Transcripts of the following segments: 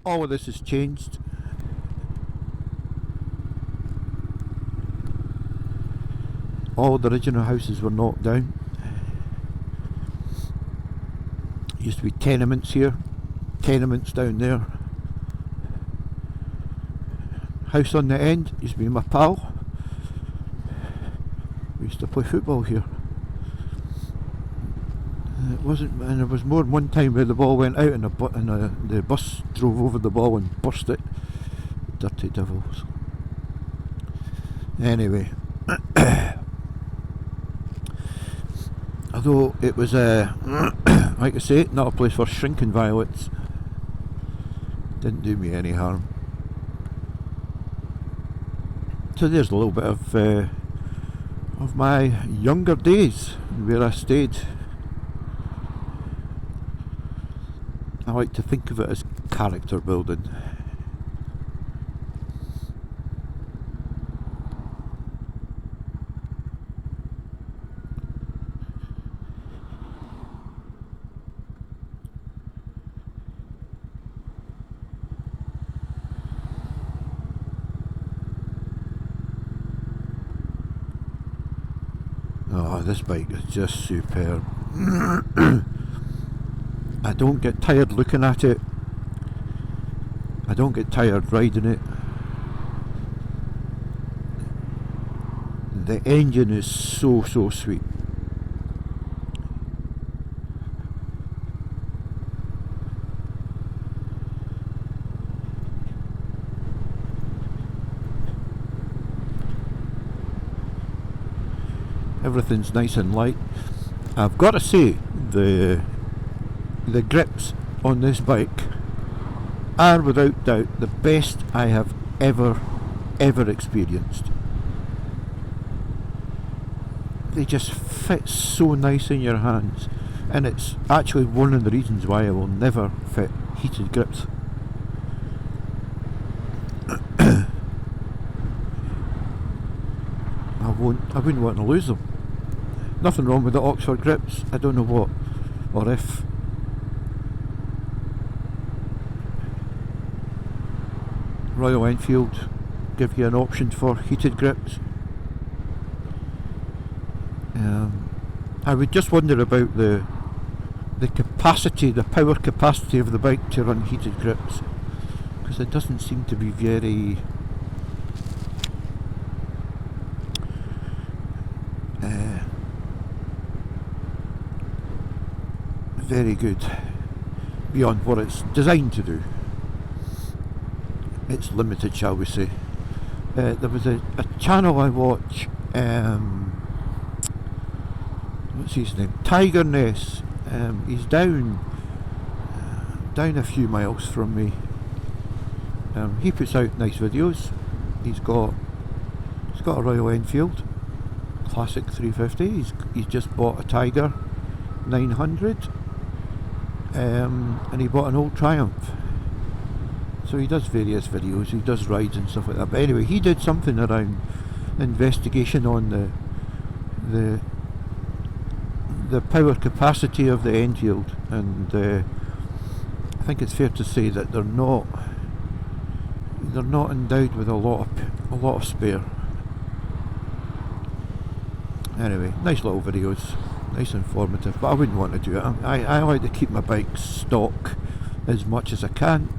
all of this has changed. All the original houses were knocked down. Used to be tenements here, tenements down there. House on the end used to be my pal. We used to play football here. It wasn't, and there was more than one time where the ball went out and the bus drove over the ball and burst it. Dirty devils. Anyway, although it was like I say, not a place for shrinking violets. Didn't do me any harm. So there's a little bit of my younger days where I stayed. I like to think of it as character building. Oh, this bike is just superb. I don't get tired looking at it. I don't get tired riding it. The engine is so sweet. Everything's nice and light. I've got to say, the grips on this bike are without doubt the best I have ever experienced. They just fit so nice in your hands, and it's actually one of the reasons why I will never fit heated grips. I wouldn't want to lose them. Nothing wrong with the Oxford grips. I don't know what or if. Royal Enfield give you an option for heated grips. I would just wonder about the capacity, the power capacity of the bike to run heated grips, because it doesn't seem to be very very good beyond what it's designed to do. It's limited, shall we say. There was a channel I watch, what's his name? Tiger Ness. He's down a few miles from me. He puts out nice videos. He's got a Royal Enfield Classic 350. He's just bought a Tiger 900, and he bought an old Triumph. So he does various videos, he does rides and stuff like that. But anyway, he did something around investigation on the power capacity of the Enfield, and I think it's fair to say that they're not endowed with a lot of spare. Anyway, nice little videos, nice informative, but I wouldn't want to do it. I like to keep my bike stock as much as I can.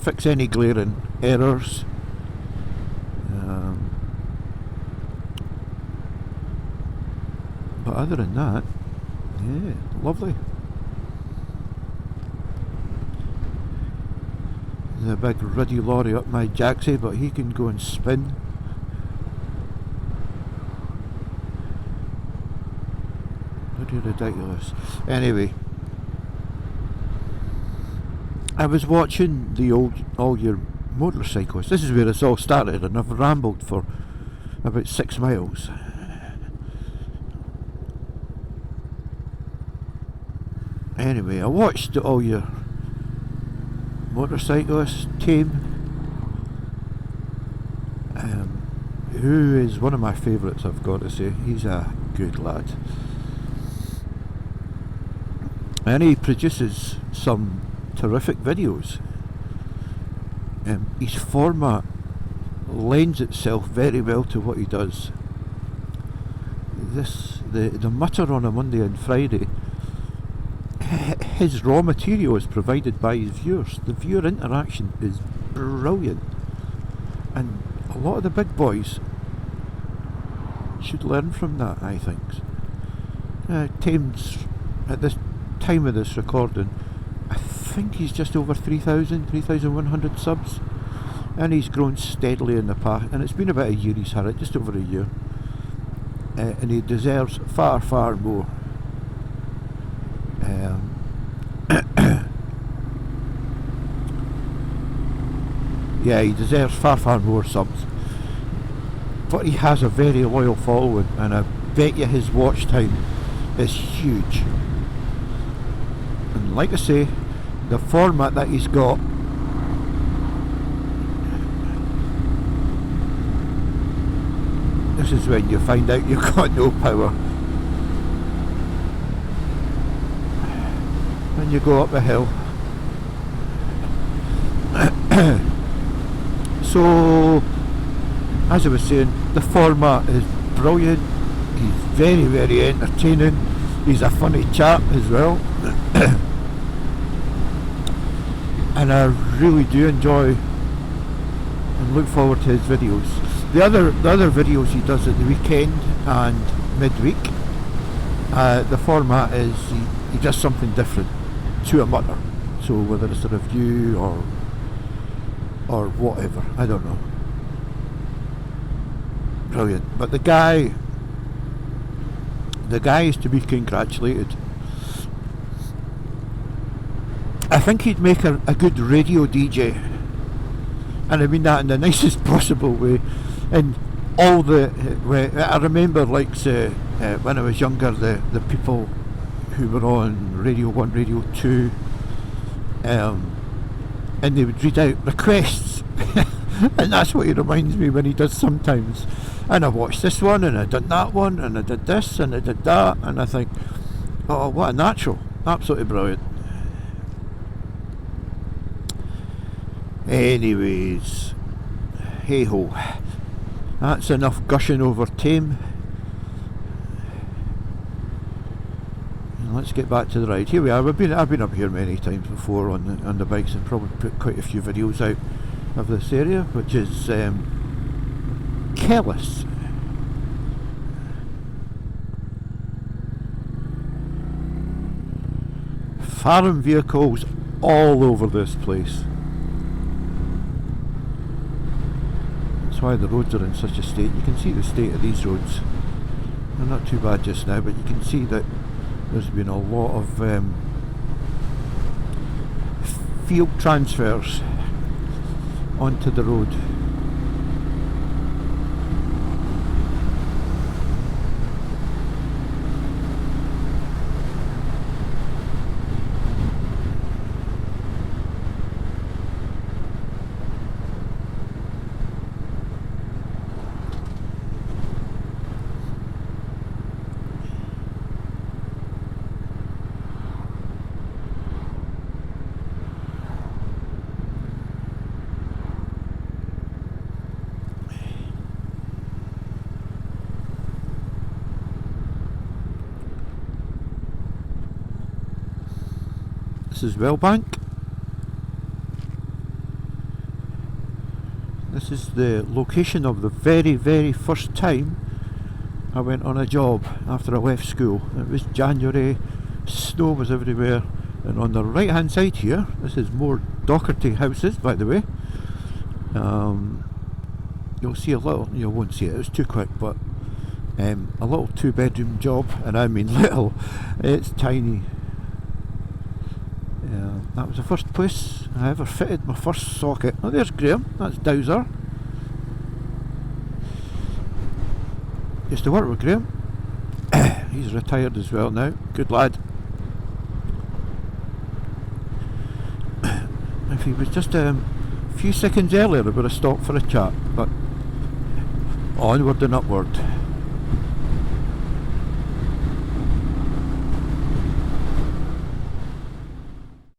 Fix any glaring errors. But other than that, yeah, lovely. The big ruddy lorry up my jacksie, but he can go and spin. Pretty ridiculous. Anyway, I was watching all your motorcyclists. This is where it's all started, and I've rambled for about 6 miles. Anyway, I watched all your motorcyclists, TAYM, who is one of my favourites, I've got to say. He's a good lad. And he produces some terrific videos. his format lends itself very well to what he does. The mutter on a Monday and Friday, his raw material is provided by his viewers. The viewer interaction is brilliant, and a lot of the big boys should learn from that, I think. TAYM's, at this time of this recording, I think he's just over 3,100 subs, and he's grown steadily in the past, and it's been about a year he's had it, just over a year, and he deserves far, far more. Yeah, he deserves far, far more subs, but he has a very loyal following, and I bet you his watch time is huge. And like I say, the format that he's got, this is when you find out you've got no power. When you go up the hill. So, as I was saying, the format is brilliant. He's very, very entertaining. He's a funny chap as well. And I really do enjoy and look forward to his videos. The other videos he does at the weekend and midweek, the format is he does something different to a mutter. So whether it's a review or whatever, I don't know. Brilliant. But the guy is to be congratulated. I think he'd make a good radio DJ, and I mean that in the nicest possible way. And all I remember, like when I was younger, the people who were on Radio 1, Radio 2, and they would read out requests, and that's what he reminds me when he does sometimes. And I watched this one, and I did that one, and I did this, and I did that, and I think, oh, what a natural, absolutely brilliant. Anyways, hey ho, that's enough gushing over TAYM. Let's get back to the ride. Here we are. I've been up here many times before on the bikes, and probably put quite a few videos out of this area, which is Kellis. Farm vehicles all over this place. That's why the roads are in such a state. You can see the state of these roads. They're not too bad just now, but you can see that there's been a lot of field transfers onto the road. This is Wellbank. This is the location of the very, very first time I went on a job after I left school. It was January, snow was everywhere, and on the right hand side here, this is more Docherty houses, by the way. You'll see a little, you won't see it, it was too quick, but a little 2-bedroom job, and I mean little, it's tiny. That was the first place I ever fitted my first socket. Oh, there's Graham, that's Dowser. Used to work with Graham. He's retired as well now, good lad. If he was just a few seconds earlier I would have stopped for a chat, but onward and upward.